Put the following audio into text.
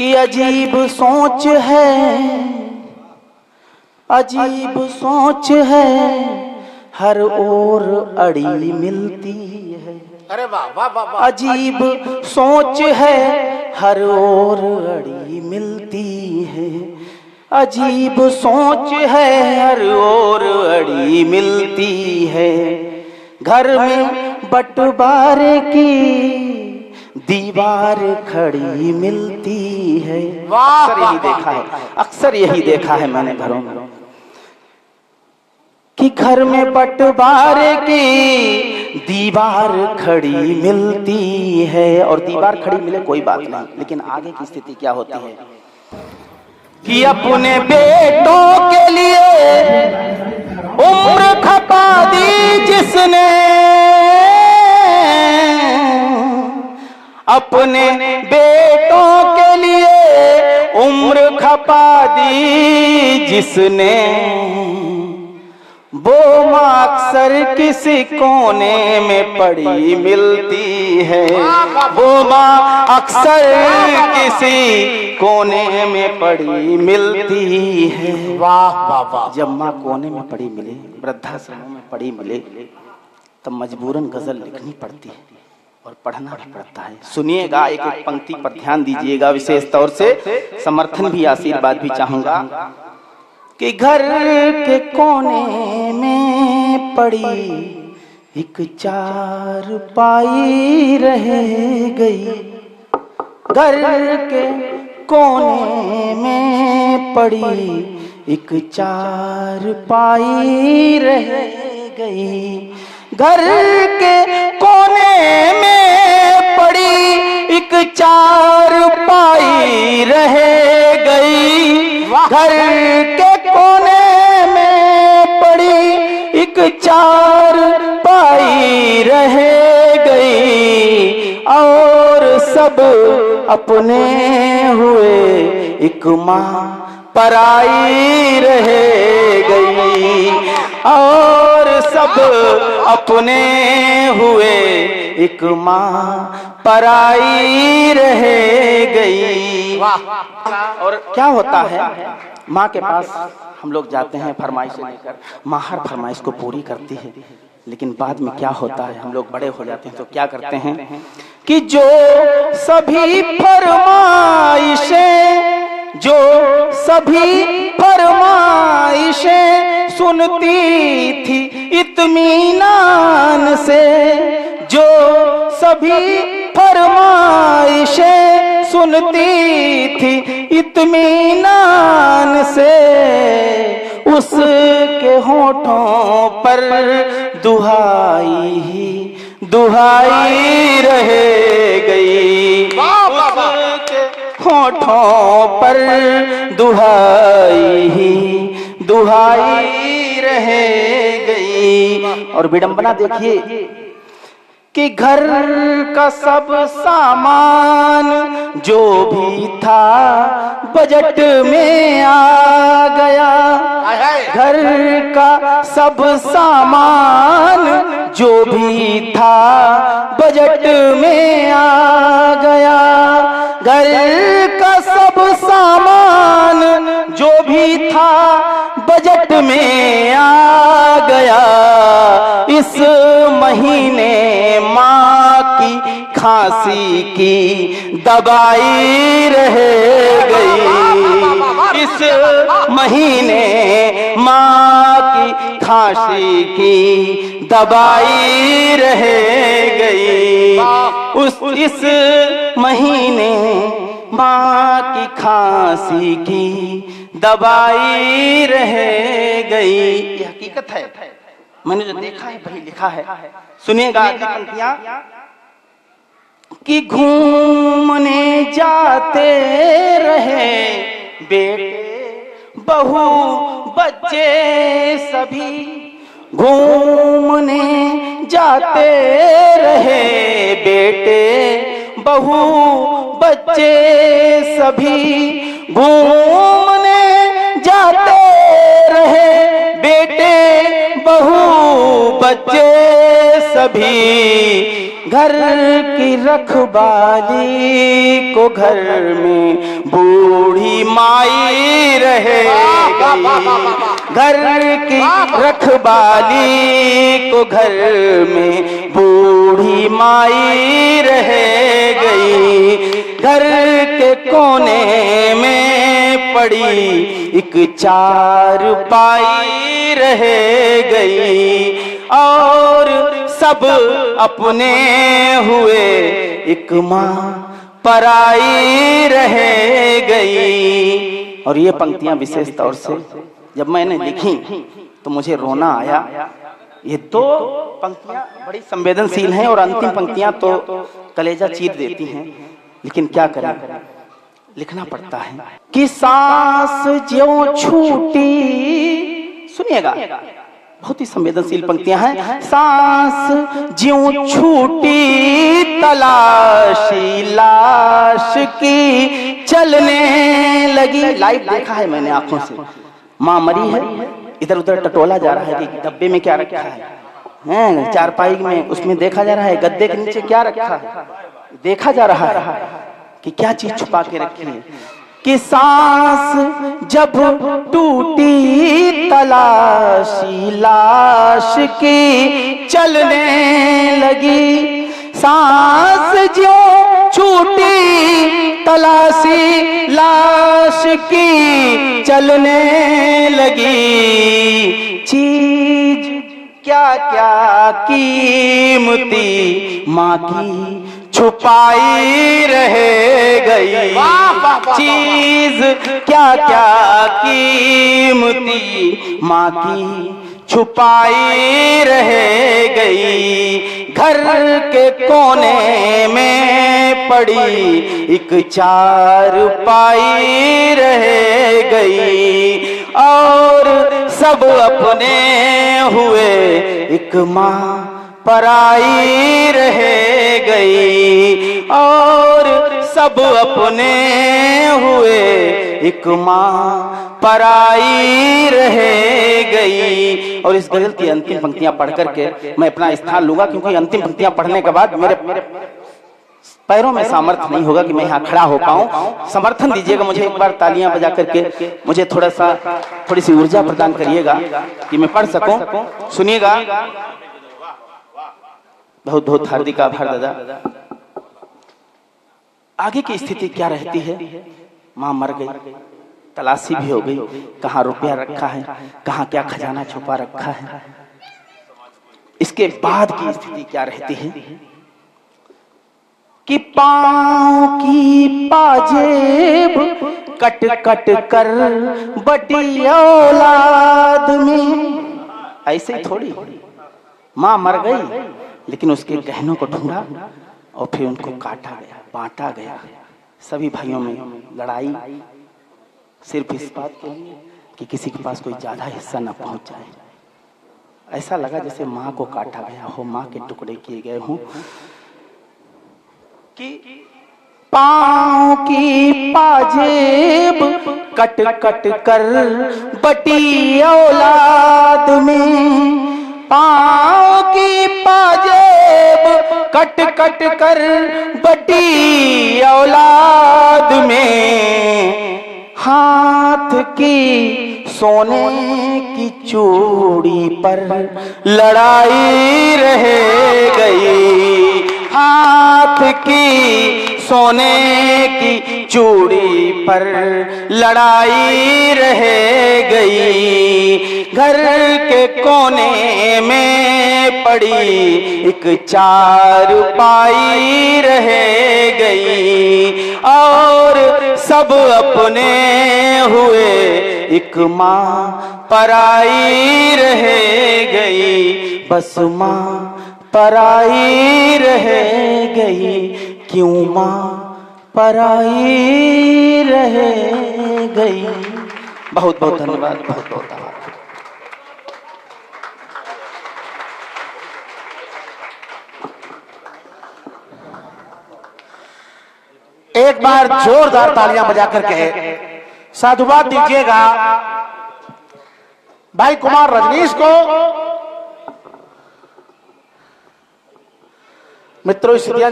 कि अजीब सोच है, अजीब सोच है, हर ओर अड़ी मिलती है। अरे वाह वाह वाह वाह। अजीब सोच है, हर ओर अड़ी मिलती है। अजीब सोच है, हर ओर अड़ी मिलती है। घर में बंटवारे की दीवार खड़ी मिलती है। अक्सर यही देखा है, अक्सर यही देखा है मैंने घरों में कि घर में बंटवारे की दीवार खड़ी मिलती है। और दीवार खड़ी मिले कोई बात नहीं, लेकिन आगे की स्थिति क्या होती है कि अपने बेटों के लिए उम्र खपा दी जिसने, अपने बेटों के लिए उम्र खपा दी जिसने, वो माँ अक्सर किसी कोने में पड़ी मिलती है। वो माँ अक्सर किसी कोने में पड़ी मिलती है। वाह वाह वाह। जब माँ कोने में पड़ी मिले, वृद्धाश्रमों में पड़ी मिले, तब मजबूरन गजल लिखनी पड़ती है और पढ़ना भी पड़ता है। सुनिएगा, एक एक पंक्ति पर ध्यान दीजिएगा, विशेष तौर से समर्थन भी आशीर्वाद भी चाहूंगा कि घर के कोने में पड़ी एक चारपाई रह गई। घर के कोने में पड़ी एक चारपाई रह गई। घर के कोने में पड़ी एक चारपाई रह गई। घर के कोने में पड़ी एक चारपाई रह गई। और सब अपने हुए, एक माँ पराई रह गई। और सब अपने हुए, एक माँ पराई रह गई। और क्या होता है, माँ के पास हम लोग जाते हैं फरमाइश लेकर, माँ हर फरमाइश को पूरी करती है। लेकिन बाद में क्या होता है, हम लोग बड़े हो जाते हैं तो क्या करते हैं कि जो सभी फरमाइशें, जो सभी फरमाइशें सुनती थी इत्मीनान से, जो सभी फरमाइशें सुनती थी इत्मीनान से, उसके होठों पर दुहाई ही दुहाई रह गई। उसके होठों पर दुहाई ही दुहाई रह गई। और विडंबना देखिए कि घर का सब सामान जो भी था बजट में आ गया। घर का सब सामान जो भी था बजट में आ गया। घर का सब सामान जो भी था बजट में आ गया। इस महीने माँ की खांसी की दवाई रह गई। इस महीने माँ की खांसी की दवाई रह गई। इस महीने माँ की खांसी की दवाई रह गई। ये हकीकत है, मैंने जो देखा है वही लिखा है। सुनिएगा अगली पंक्तियां कि घूमने जाते रहे बेटे बहू बच्चे सभी, घूमने जाते रहे बेटे बहू बच्चे सभी, घूमने जाते रहे बेटे बहू बच्चे सभी घर की रखवाली को घर में बूढ़ी माई रहे गई। घर की रखवाली को घर में बूढ़ी माई रह गई। घर के कोने में पड़ी एक चारपाई रह गई और सब अपने हुए एक माँ पराई रह गई। और ये पंक्तियां विशेष तौर से जब मैंने लिखी तो मुझे रोना आया। ये दो पंक्तियां बड़ी संवेदनशील हैं और अंतिम पंक्तियां तो कलेजा चीर देती हैं, लेकिन क्या करें, लिखना पड़ता है कि सांस ज्यों छूटी। सुनिएगा, बहुत ही संवेदनशील पंक्तियां हैं। सांस ज्यों छूटी तलाशी लाश की चलने लगी। लाइव देखा है मैंने आंखों से। माँ मरी है, इधर उधर टटोला जा रहा है कि डब्बे में क्या रखा है, चारपाई में उसमें देखा जा रहा है, गद्दे के नीचे क्या रखा है देखा जा रहा है कि क्या चीज छुपा के रखी है। कि सांस जब टूटी तलाशी लाश की चलने लगी। सांस ज्यों छूटी तलाशी लाश की चलने लगी। चीज क्या क्या कीमती माँ की छुपाई रह गई। चीज क्या क्या कीमती माँ की छुपाई रह गई। घर के कोने में पड़ी एक चारपाई रह गई और सब अपने हुए एक माँ पराई रह गई और सब अपने हुए एक माँ पराई रह गई। और इस गजल की अंतिम पंक्तियां पढ़ करके मैं अपना स्थान लूंगा, क्योंकि अंतिम पंक्तियां पढ़ने के बाद मेरे पैरों में सामर्थ्य नहीं होगा कि मैं यहाँ खड़ा हो पाऊं। समर्थन दीजिएगा मुझे, एक बार तालियां बजा करके मुझे थोड़ी सी ऊर्जा प्रदान करिएगा कि मैं पढ़ सकूं। सुनिएगा, बहुत बहुत हार्दिक आभार दादा। आगे की स्थिति क्या रहती है? माँ मर गई, तलाशी भी हो गई, कहाँ रुपया रखा है, कहाँ क्या खजाना छुपा रखा है। इसके बाद की स्थिति क्या रहती है कि पाँव की पाजेब कट कट कर बटी औलाद में। ऐसे ही थोड़ी, माँ मर गई लेकिन उसके गहनों को ढूंढा और फिर उनको काटा गया, बांटा गया। सभी भाइयों में लड़ाई सिर्फ इस बात के लिए कि किसी के पास कोई ज्यादा हिस्सा न पहुंच जाए। ऐसा लगा जैसे माँ को काटा गया हो, माँ के टुकड़े किए गए हों। कि पाँव की पाजेब कट कट कर बटी औलाद में। पाँव की पाजेब कट कट कर बटी औलाद में। हाथ की सोने की चूड़ी पर लड़ाई रह गई। हाथ की सोने की चूड़ी पर लड़ाई रह गई। घर के कोने में पड़ी एक चारपाई रह गई और सब अपने हुए एक माँ पराई रह गई। बस माँ पराई रह गई, क्यों माँ पराई रह गई। बहुत बहुत धन्यवाद, बहुत बहुत आभार। एक बार जोरदार तालियां बजा करके साधुवाद दीजिएगा भाई कुमार रजनीश को मित्रों स्थितियां